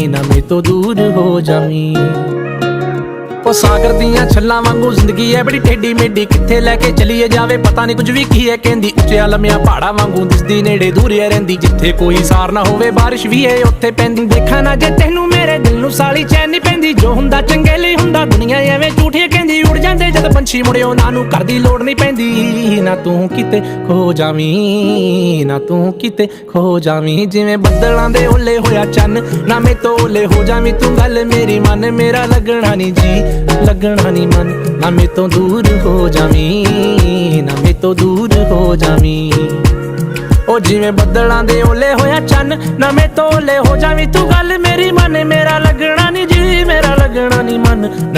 ना मेरे तो दूर हो जावी। ओ सागर दियां छल्लां वांगू जिंदगी है बड़ी टेढ़ी मेढ़ी, कित्थे लैके चलीए जावे पता नहीं कुछ भी की है कहंदी। उच्चिया लम्मिया पहाड़ा वांगू दिसदी नेड़े दूर रहिंदी, जिथे कोई सार ना होवे बारिश भी है उत्थे पैंदी। देखा ना जे तैनू मेरे दिल नू साली चैन नहीं पैंदी, जो हुंदा चंगे लई हुंदा दुनिया एवें झूठी कहंदी। उड़ जांदे जद पंछी मुड़े उन्हां नू घर दी लोड़ नहीं पैंदी। ना तू किते खो जावी, ना तू किते खो जावी, जिवें बदलां दे ओले होया चन्न, ना मैं तो ओले हो जावी। तू गल मेरी मन, मेरा लगना नहीं जी लगना नहीं मन, ना मैं तो दूर हो जावी, ना मैं तो दूर हो जावी। ओ जिवें बदलां दे ओले होया चन्न, ना मैं तो ओले हो जावी। तू गल मेरी मन, मेरा लगना नहीं जी मेरा लगना नहीं मन।